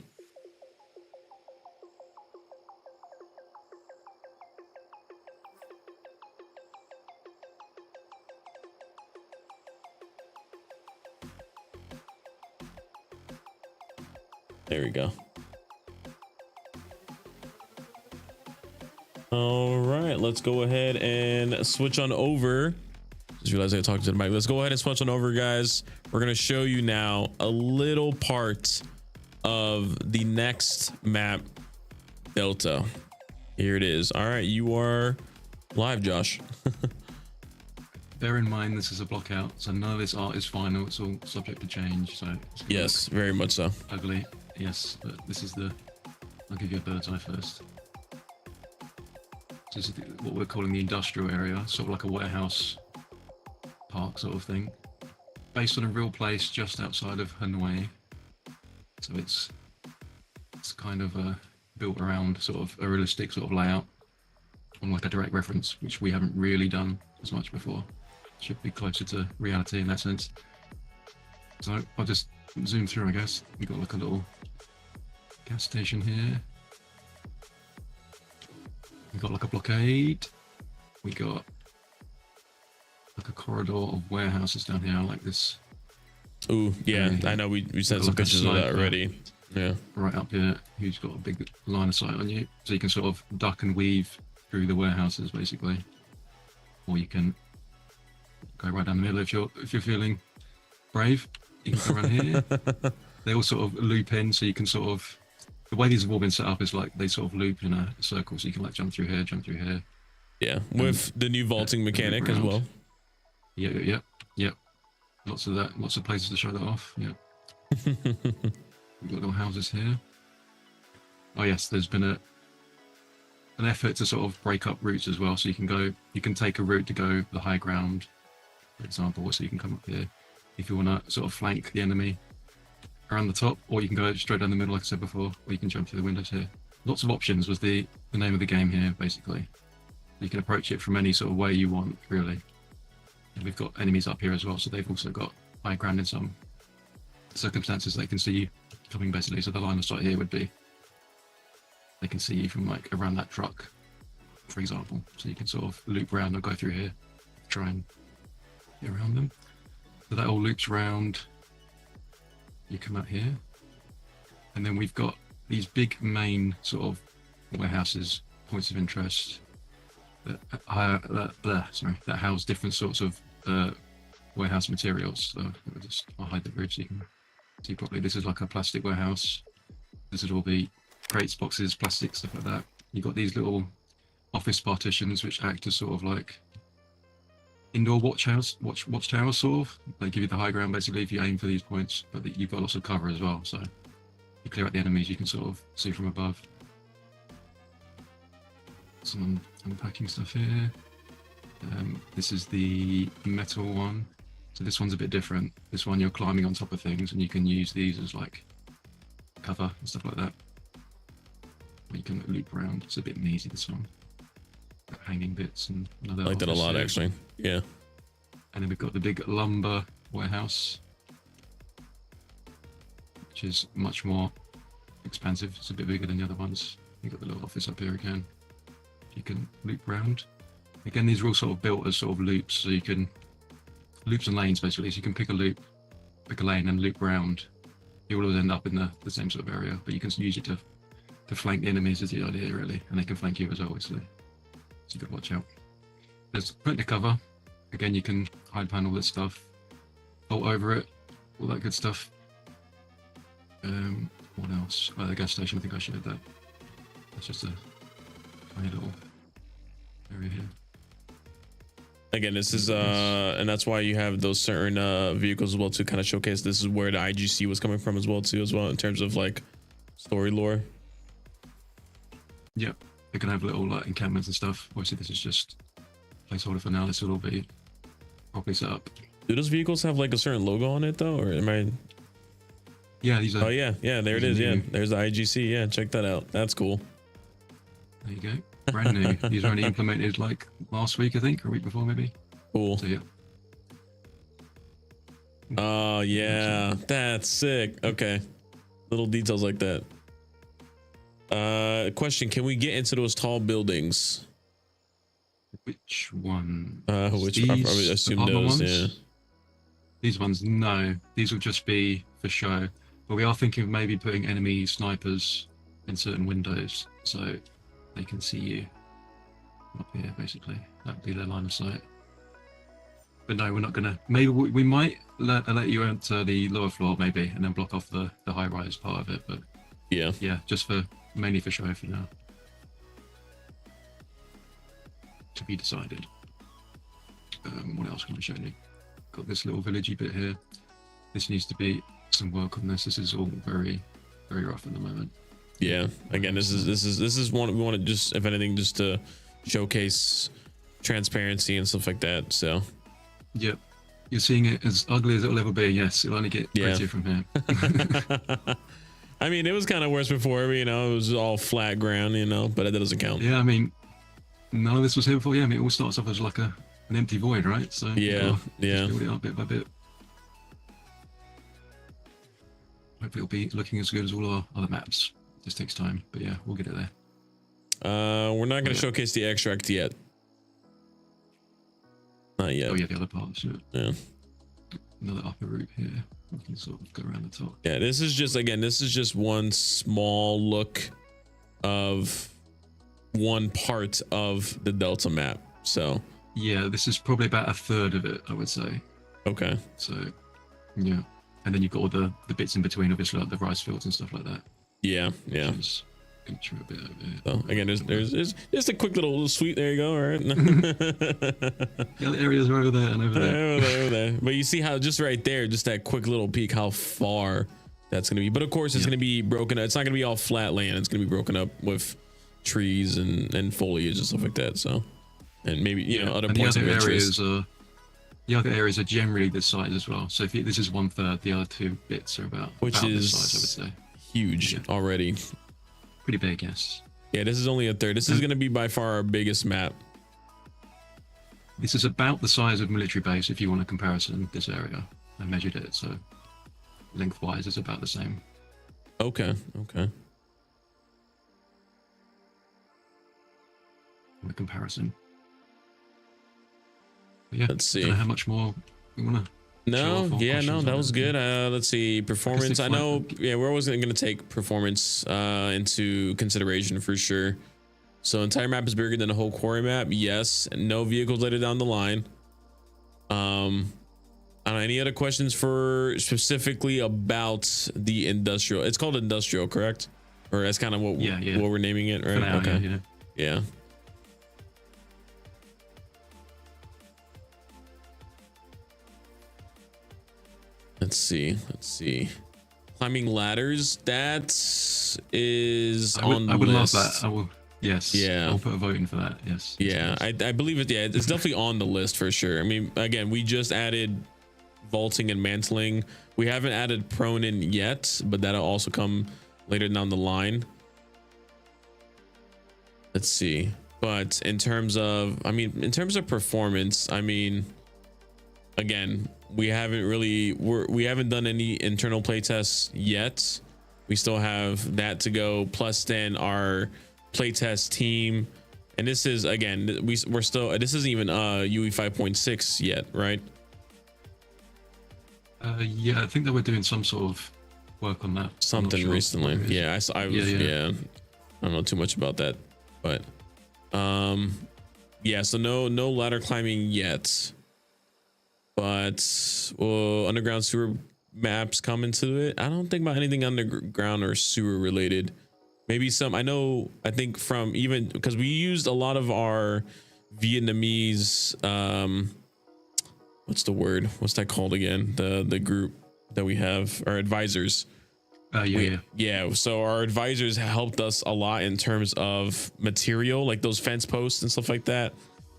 There we go. All right, let's go ahead and switch on over. Just realized I talked to the mic. Let's go ahead and switch on over, guys. We're gonna show you now a little part of the next map, Delta. Here it is. All right, you are live, Josh. Bear in mind this is a block out, so none of this art is final. It's all subject to change. So it's yes, very much so. Ugly, yes, but this is the. I'll give you a bird's eye first. This is what we're calling the industrial area, sort of like a warehouse park sort of thing, based on a real place just outside of Hanoi. So it's kind of built around sort of a realistic sort of layout, on like a direct reference, which we haven't really done as much before. Should be closer to reality in that sense. So I'll just zoom through, I guess. We've got like a little gas station here. We got like a blockade. We got like a corridor of warehouses down here, like this. Ooh, yeah, I know we sent some like pictures of that already. Yeah. Right up here, who's got a big line of sight on you, so you can sort of duck and weave through the warehouses, basically, or you can go right down the middle if you're feeling brave. You can go around here. They all sort of loop in, so you can sort of. The way these have all been set up is like they sort of loop in a circle, so you can like jump through here. Yeah, with the new vaulting mechanic as well. Yeah. Lots of that. Lots of places to show that off. Yeah. We've got little houses here. Oh yes, there's been an effort to sort of break up routes as well, so you can take a route to go the high ground, for example. So you can come up here if you want to sort of flank the enemy around the top, or you can go straight down the middle, like I said before, or you can jump through the windows here. Lots of options was the name of the game here, basically. You can approach it from any sort of way you want, really. And we've got enemies up here as well, so they've also got high ground in some circumstances. They can see you coming, basically. So the line of sight here would be, they can see you from like around that truck, for example. So you can sort of loop around or go through here, try and get around them. So that all loops around. You come out here, and then we've got these big main sort of warehouses, points of interest that house different sorts of warehouse materials. So I'll hide the roof so you can see properly. This is like a plastic warehouse. This would all be crates, boxes, plastic, stuff like that. You've got these little office partitions which act as sort of like indoor watchtowers, sort of. They give you the high ground basically if you aim for these points, but you've got lots of cover as well. So you clear out the enemies, you can sort of see from above. Some unpacking stuff here. This is the metal one. So this one's a bit different. This one you're climbing on top of things, and you can use these as like cover and stuff like that. Or you can loop around. It's a bit mazy, this one. Got hanging bits and another. I like that a lot, actually. Yeah. And then we've got the big lumber warehouse, which is much more expansive. It's a bit bigger than the other ones. You've got the little office up here again. You can loop round. Again, these are all sort of built as sort of loops, so you can loops and lanes basically. So you can pick a loop, pick a lane, and loop round. You will always end up in the same sort of area, but you can use it to flank the enemies is the idea really, and they can flank you as well, obviously. So you got to watch out. There's plenty of cover. Again, you can hide behind all this stuff, bolt over it, all that good stuff. What else? Oh, the gas station. I think I showed that. That's just a tiny little area here. Again, this is and that's why you have those certain vehicles as well to kind of showcase this is where the IGC was coming from as well in terms of like story lore. Yep, they can have little like encampments and stuff. Obviously, this is just placeholder for now. This will all be properly set up. Do those vehicles have like a certain logo on it though, or am I? Yeah, these are. Oh yeah, there it is. Yeah, there's the IGC. Yeah, check that out. That's cool. There you go. Brand new. These are only implemented like last week, I think, or a week before maybe. Cool. So yeah. Oh yeah, that's sick. Okay, little details like that. Question: can we get into those tall buildings? Which one? Which I probably assume those. Ones? Yeah. These ones, no. These will just be for show. But we are thinking of maybe putting enemy snipers in certain windows, so they can see you up here, basically. That would be their line of sight. But no, we're not gonna. Maybe we might let you enter the lower floor, maybe, and then block off the high-rise part of it. But yeah, just mainly for show for now. To be decided. What else can I show you? Got this little villagey bit here. This needs to be some work on this. This is all very, very rough at the moment. Yeah. Again, this is one we want to just, if anything, just to showcase transparency and stuff like that. So. Yep. You're seeing it as ugly as it'll ever be. Yes, it'll only get prettier from here. I mean, it was kind of worse before. It was all flat ground, but that doesn't count. Yeah, I mean, none of this was here before. Yeah, I mean, it all starts off as like an empty void, right? So yeah. Build it up bit by bit. Hopefully, it'll be looking as good as all our other maps. This takes time, but yeah, we'll get it there. We're not going to showcase the extract yet. Not yet. Oh yeah, the other parts. Yeah. Another upper route here. We can sort of go around the top. Yeah, this is just one small look of one part of the Delta map. So yeah, this is probably about a third of it, I would say. Okay. So yeah, and then you've got all the bits in between, obviously, like the rice fields and stuff like that. Yeah. Through a bit over here. So again, there's just a quick little sweep. There you go. All right. Yeah, the areas are over there and over there. Over there. But you see how just right there, just that quick little peek, how far that's going to be. But of course, it's going to be broken up. It's not going to be all flat land. It's going to be broken up with trees and foliage and stuff like that. So, and maybe other and points the other of areas interest. The other areas are generally this size as well. So if this is 1/3, the other 2 bits are about is this size, I would say. huge already. Pretty big, yes. Yeah, this is only a third. This is going to be by far our biggest map. This is about the size of military base if you want a comparison. This area, I measured it, so lengthwise it's about the same. Okay. A comparison. But yeah, Let's see. I don't know how much more we want to. No, that was good. Let's see, performance. I know, yeah, we're always going to take performance into consideration for sure. So entire map is bigger than the whole quarry map. Yes, no vehicles later down the line. I don't know, any other questions for specifically about the industrial? It's called industrial, correct? Or that's kind of what what we're naming it, right? Now, okay. Yeah. Let's see. Climbing ladders. That is on the list. I would love that. I will. Yes. Yeah. I'll put a vote in for that. Yes. Yeah. I believe it. Yeah. It's definitely on the list for sure. I mean, again, we just added vaulting and mantling. We haven't added prone in yet, but that'll also come later down the line. Let's see. But in terms of performance, I mean, again, we haven't done any internal playtests yet. We still have that to go, plus then our playtest team. And this is, again, we're still, this isn't even UE 5.6 yet, right? Yeah, I think that we're doing some sort of work on that. Something recently. Yeah, I don't know too much about that, but yeah, so no ladder climbing yet. But underground sewer maps come into it. I don't think about anything underground or sewer related. Maybe some. I think from even because we used a lot of our Vietnamese. What's the word? What's that called again? The group that we have, our advisors. Yeah. So our advisors helped us a lot in terms of material, like those fence posts and stuff like that.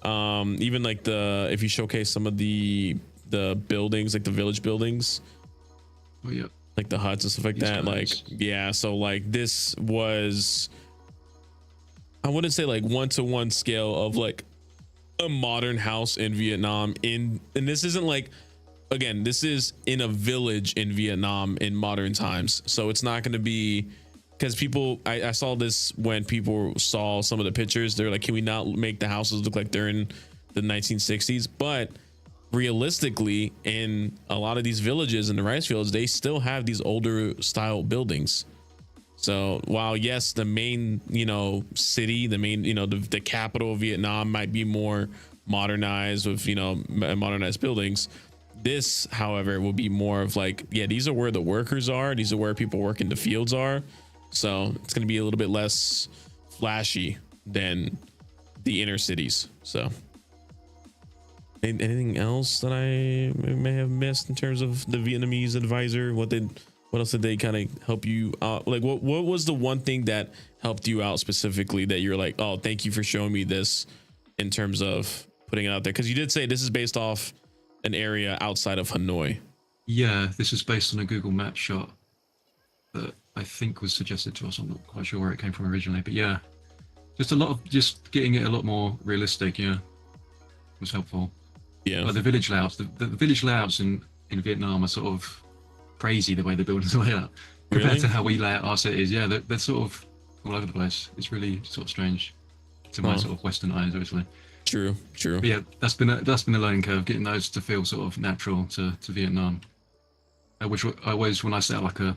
Even like if you showcase some of the buildings, like the village buildings, like the huts and stuff like that, like yeah, so like this was, I wouldn't say like 1-to-1 scale of like a modern house in Vietnam, and this isn't like, again, this is in a village in Vietnam in modern times, so it's not going to be, because people, I saw this when people saw some of the pictures, they're like, can we not make the houses look like they're in the 1960s? But realistically, in a lot of these villages in the rice fields, they still have these older style buildings. So while yes, the main, city, the main, the capital of Vietnam might be more modernized with, modernized buildings, this, however, will be more of like, yeah, these are where the workers are, these are where people work in the fields are. So it's going to be a little bit less flashy than the inner cities. So anything else that I may have missed in terms of the Vietnamese advisor? What else did they kind of help you out? Like what was the one thing that helped you out specifically that you're like, oh, thank you for showing me this, in terms of putting it out there? Because you did say this is based off an area outside of Hanoi. Yeah, this is based on a Google Maps shot that I think was suggested to us. I'm not quite sure where it came from originally, but yeah, just getting it a lot more realistic. Yeah, was helpful. Yeah, like the village layouts. The village layouts in Vietnam are sort of crazy the way the buildings are laid out compared to how we lay out our cities. Yeah, they're sort of all over the place. It's really sort of strange to my sort of Western eyes, obviously. True. But yeah, that's been a learning curve, getting those to feel sort of natural to Vietnam. Which I always, when I set like a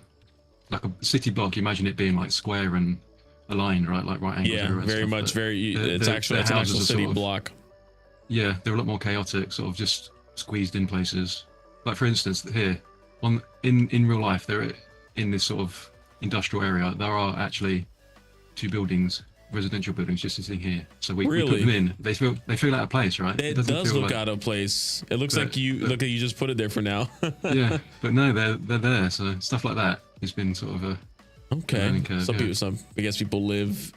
city block, you imagine it being like square and aligned, right? Like right angles. Yeah, very much. It's an actual city block. Yeah, they're a lot more chaotic, sort of just squeezed in places. Like for instance, here in real life, they're in this sort of industrial area. There are actually 2 buildings, residential buildings, just sitting here. So we put them in. They feel out of place, right? It does look out of place. It looks like you just put it there for now. Yeah, but no, they're there. So stuff like that has been sort of a learning curve. I guess people live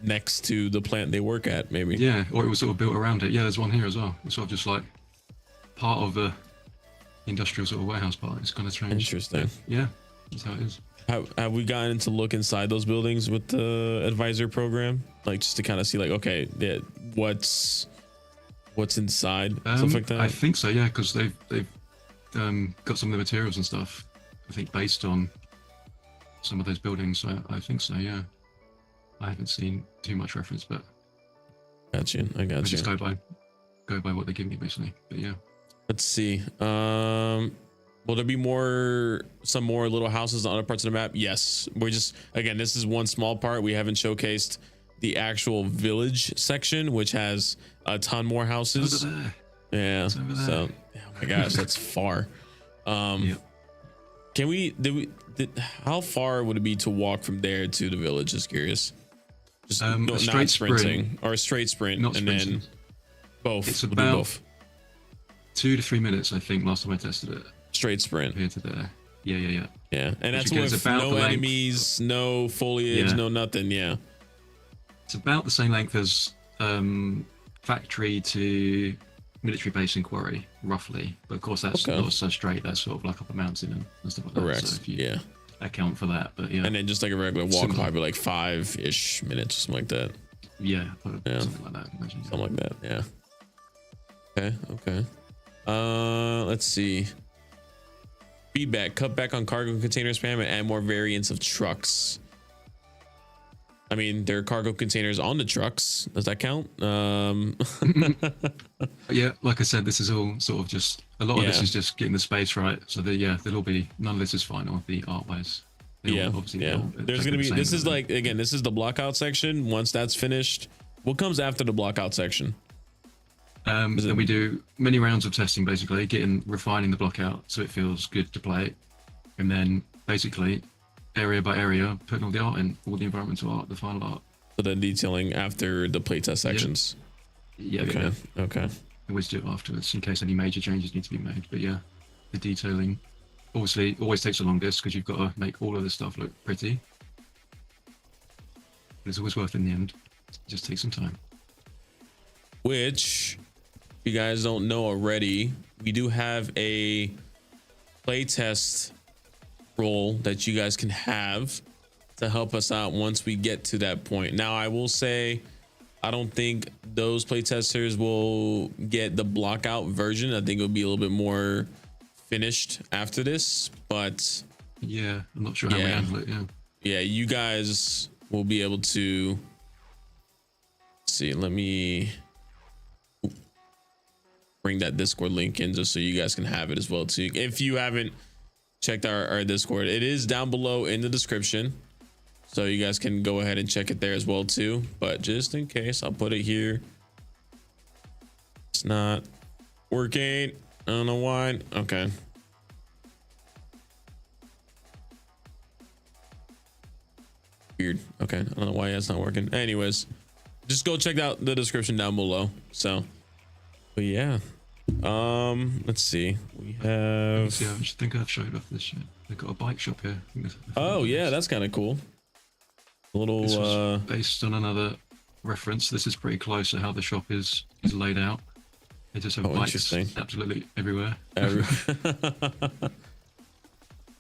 next to the plant they work at, maybe. Yeah, or it was sort of built around it. Yeah, there's one here as well. It's sort of just like part of the industrial sort of warehouse part. It's kind of strange. Interesting. Yeah, that's how it is. Have we gotten to look inside those buildings with the advisor program, like just to kind of see, like, okay, yeah, what's inside, stuff like that? I think so, yeah, because they've got some of the materials and stuff, I think, based on some of those buildings. So I think so, yeah. I haven't seen too much reference, but Got you. I got you. just go by what they give me, basically. But yeah. Let's see. Will there be some more little houses on other parts of the map? Yes. We're just, again, this is one small part. We haven't showcased the actual village section, which has a ton more houses. Over there. Yeah. It's over there. So, oh my gosh, that's far. Yeah. Can we, how far would it be to walk from there to the village? Just curious. Just A not straight sprinting, sprint. or a straight sprint, Not and sprinting. then both. It's We'll do about both. 2 to 3 minutes, I think, last time I tested it. Straight sprint. Here to there. Yeah. Yeah, and that's goes with about no the length. enemies, no foliage, Yeah. no nothing. Yeah. It's about the same length as factory to military base in Quarry, roughly. But of course, that's Okay. not so straight. That's sort of like up a mountain and stuff like that. Correct. So if you Yeah. account for that, but yeah. And then just like a regular walk, Similar. probably like 5-ish minutes, something like that. Yeah, Yeah. something like that. Imagine. Something like that. Yeah. Okay. Let's see. Feedback: cut back on cargo container spam and add more variants of trucks. I mean, there are cargo containers on the trucks. Does that count? Yeah, like I said, this is all sort of just a lot of this Yeah. is just getting the space right. So there'll be none of this is final. The art wise, Yeah. they'll There's exactly gonna the be. same, This is but- like, again, this is the blockout section. Once that's finished, what comes after the blockout section? Then we do many rounds of testing, basically refining the block out so it feels good to play, and then basically area by area putting all the art in, all the environmental art, the final art. So then detailing after the playtest sections. Yeah, Okay. yeah. Okay. Always do it afterwards in case any major changes need to be made. But yeah, the detailing obviously always takes the longest because you've got to make all of this stuff look pretty. But it's always worth it in the end. Just take some time. Which, if you guys don't know already, we do have a playtest role that you guys can have to help us out once we get to that point. Now, I will say, I don't think those playtesters will get the blockout version. I think it'll be a little bit more finished after this, but Yeah, I'm not sure how we Yeah. handle it. Yeah. yeah, you guys will be able to see. Let me bring that Discord link in just so you guys can have it as well too. If you haven't checked our Discord, it is down below in the description, so you guys can go ahead and check it there as well too. But just in case, I'll put it here. It's not working. I don't know why. Okay. Weird. Okay. I don't know why that's not working. Anyways, just go check out the description down below. So, but yeah. Let's see. We have. See, I think I've showed off this shit. They've got a bike shop here. I think Oh yeah, that's kind of cool. A little. This was based on another reference. This is pretty close to how the shop is laid out. They just have Oh, bikes interesting. absolutely everywhere. Of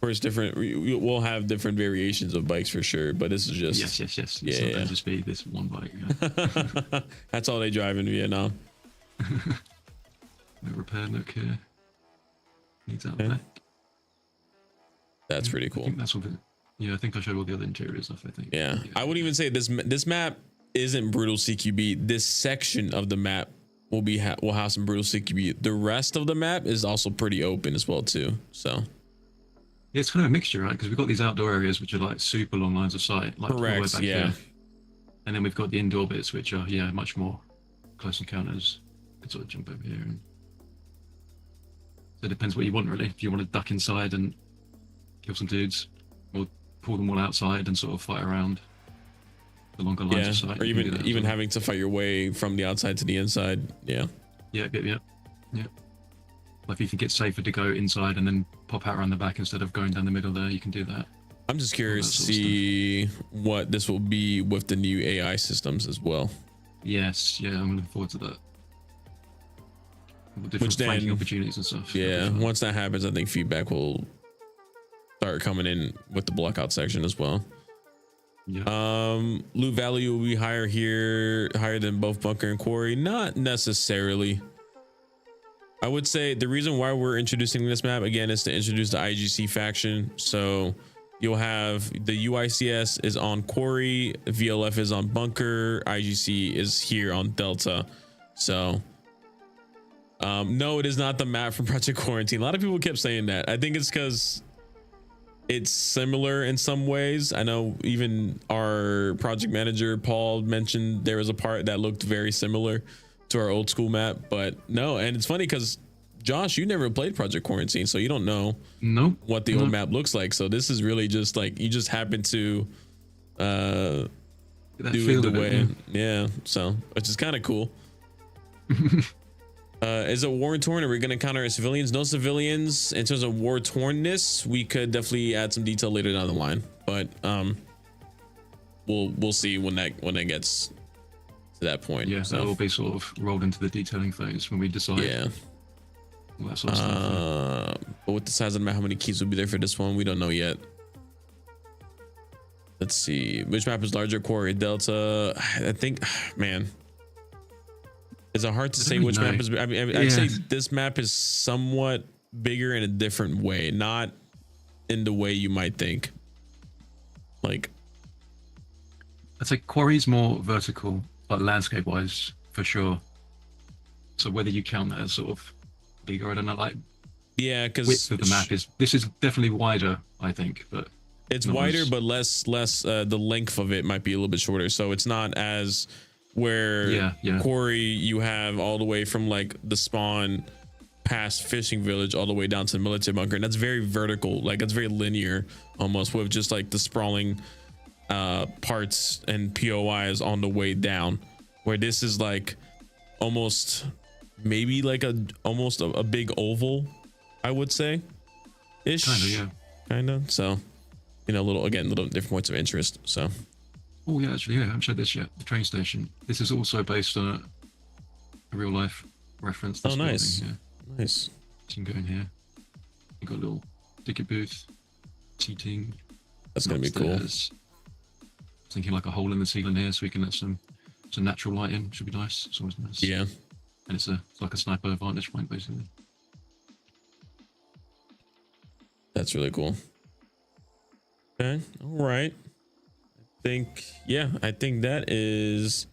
course, different. We'll have different variations of bikes for sure, but this is just. Yes. Yeah, It's not yeah. gonna just be this one bike. Yeah. That's all they drive in Vietnam. No repair nook here. Needs out Okay. back. That's pretty I cool. think that's all the. Yeah, I think I showed all the other interior stuff. I think. Yeah, I wouldn't even say this map isn't brutal CQB. This section of the map will will have some brutal CQB. The rest of the map is also pretty open as well too. So Yeah, it's kind of a mixture, right? Because we've got these outdoor areas which are like super long lines of sight, like all the way correct, back yeah. here. And then we've got the indoor bits which are much more close encounters. You can sort of jump over here and. So it depends what you want really. If you want to duck inside and kill some dudes, or pull them all outside and sort of fight around the longer lines of sight. Or you can do even that as even well. having to fight your way from the outside to the inside. Yeah. Yeah. Like if you think it's safer to go inside and then pop out around the back instead of going down the middle there, you can do that. I'm just curious to sort of see what this will be with the new AI systems as well. Yes, yeah, I'm looking forward to that. with different then- flanking opportunities and stuff. Yeah, once that happens, I think feedback will start coming in with the blockout section as well. Yeah. Loot value will be higher here, higher than both bunker and quarry. Not necessarily. I would say the reason why we're introducing this map again is to introduce the IGC faction. So you'll have the UICS is on quarry, VLF is on bunker, IGC is here on Delta. So no, it is not the map from Project Quarantine. A lot of people kept saying that. I think it's because it's similar in some ways. I know even our project manager Paul mentioned there was a part that looked very similar to our old school map, but no. And it's funny because Josh, you never played Project Quarantine, so you don't know what the old map looks like. So this is really just like you just happen to do it the way, yeah. So which is kind of cool. Is it war torn? Are we going to counter civilians? No civilians. In terms of war tornness, we could definitely add some detail later down the line, but we'll see when that gets to that point. Yeah, so that will be sort of rolled into the detailing phase when we decide. Yeah. All that sort of stuff. But with the size of the map, how many keys will be there for this one? We don't know yet. Let's see. Which map is larger? Quarry, Delta? I think, man. Is it hard to say which map is? I mean, I'd say this map is somewhat bigger in a different way, not in the way you might think. Like, I'd say Quarry's more vertical, but landscape-wise, for sure. So whether you count that as sort of bigger, I don't know. Like, yeah, because width of the map is definitely wider, I think, but it's wider, but less. The length of it might be a little bit shorter, so it's not as. Where Quarry you have all the way from like the spawn past fishing village all the way down to the military bunker, and that's very vertical, like that's very linear almost, with just like the sprawling parts and POIs on the way down, where this is like almost maybe like almost a big oval, I would say ish, kind of. So you know, little different points of interest. So oh yeah, actually, yeah, I haven't showed this yet. The train station. This is also based on a real life reference. Oh, nice. Nice. You can go in here. You got a little ticket booth, seating. That's gonna be cool. Thinking like a hole in the ceiling here, so we can let some natural light in. Should be nice. It's always nice. Yeah. And it's like a sniper vantage point, basically. That's really cool. Okay. All right. I think that is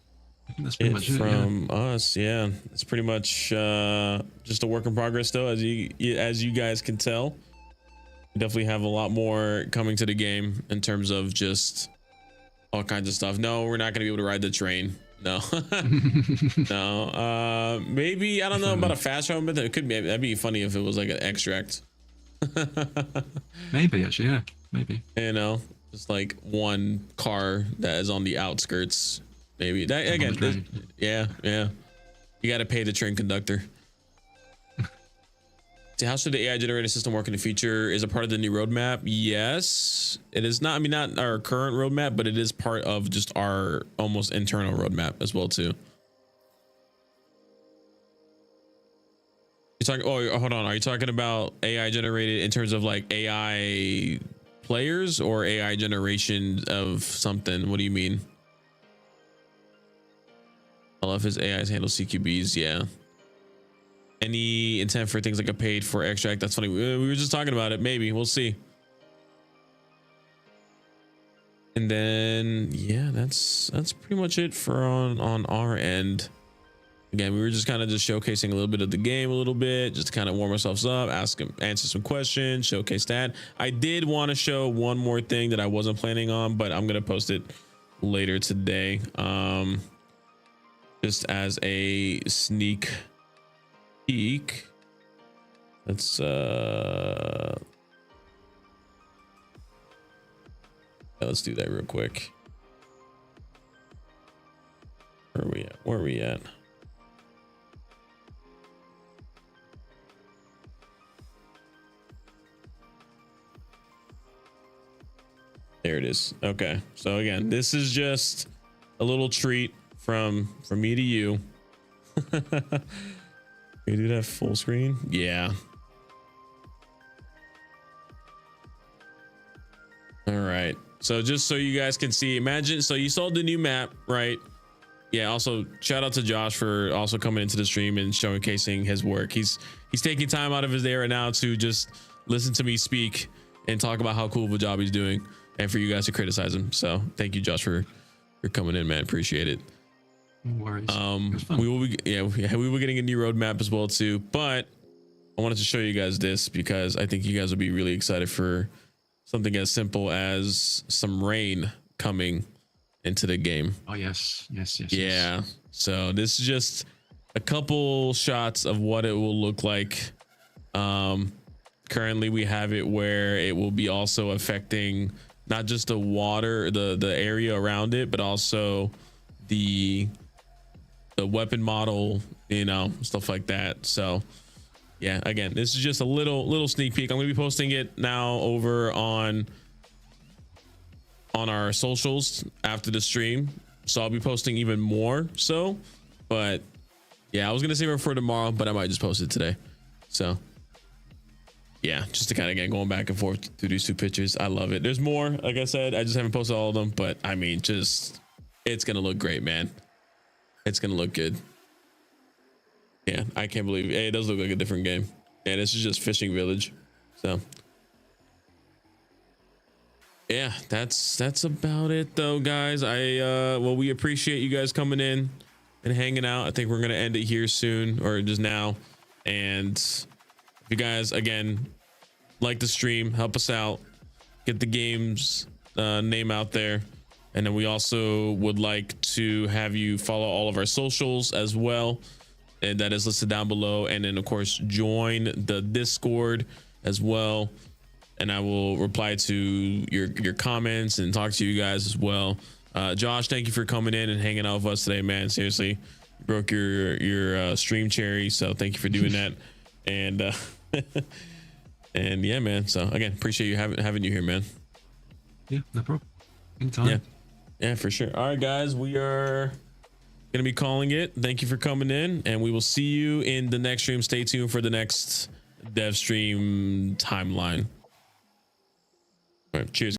that's pretty much from us. Yeah, it's pretty much just a work in progress though, as you guys can tell. We definitely have a lot more coming to the game in terms of just all kinds of stuff. No, we're not going to be able to ride the train. No. No. Maybe, I don't know about a fast travel method. It could be, that'd be funny if it was like an extract. Maybe actually, yeah, maybe. You know, just like one car that is on the outskirts. Maybe that again. Yeah. You got to pay the train conductor. See, how should the AI generated system work in the future? Is a part of the new roadmap? Yes, it is not. I mean, not our current roadmap, but it is part of just our almost internal roadmap as well too. You're talking. Oh, hold on. Are you talking about AI generated in terms of like AI players or AI generation of something? What do you mean? LF AIs handle CQBs. Yeah. Any intent for things like a paid for extract? That's funny. We were just talking about it. Maybe we'll see. And then yeah, that's pretty much it for on our end. Again, we were just kind of just showcasing a little bit of the game, a little bit, just to kind of warm ourselves up, answer some questions, showcase that. I did want to show one more thing that I wasn't planning on, but I'm gonna post it later today, just as a sneak peek. Let's let's do that real quick. Where are we at? There it is. Okay, so again, this is just a little treat from me to you. Can you do that full screen? Yeah. All right. So just so you guys can see, imagine, so you saw the new map, right? Yeah. Also, shout out to Josh for also coming into the stream and showcasing his work. He's taking time out of his day right now to just listen to me speak and talk about how cool of a job he's doing, and for you guys to criticize him. So thank you, Josh, for coming in, man. Appreciate it. No worries. It was fun. We will be, we were getting a new roadmap as well too, but I wanted to show you guys this because I think you guys will be really excited for something as simple as some rain coming into the game. Oh yes. Yes. Yeah. So this is just a couple shots of what it will look like. Currently we have it where it will be also affecting not just the water, the area around it, but also the weapon model, you know, stuff like that. So yeah, again, this is just a little sneak peek. I'm gonna be posting it now over on our socials after the stream, so I'll be posting even more. So, but yeah, I was gonna save it for tomorrow, but I might just post it today. So yeah, just to kind of get going back and forth through these two pictures. I love it. There's more, like I said, I just haven't posted all of them, but I mean, just it's gonna look great, man. It's gonna look good. Yeah, I can't believe it does look like a different game. Yeah, this is just Fishing Village. So yeah, that's about it though, guys. Well, we appreciate you guys coming in and hanging out. I think we're gonna end it here soon, or just now. And if you guys again like the stream, help us out, get the game's name out there. And then we also would like to have you follow all of our socials as well, and that is listed down below. And then of course join the Discord as well, and I will reply to your comments and talk to you guys as well. Josh, thank you for coming in and hanging out with us today, man. Seriously, you broke your stream cherry, so thank you for doing that. And and yeah, man, so again, appreciate you having you here, man. Yeah, no problem. Anytime. Yeah, for sure. All right, guys, we are gonna be calling it. Thank you for coming in, and we will see you in the next stream. Stay tuned for the next dev stream timeline. All right, cheers.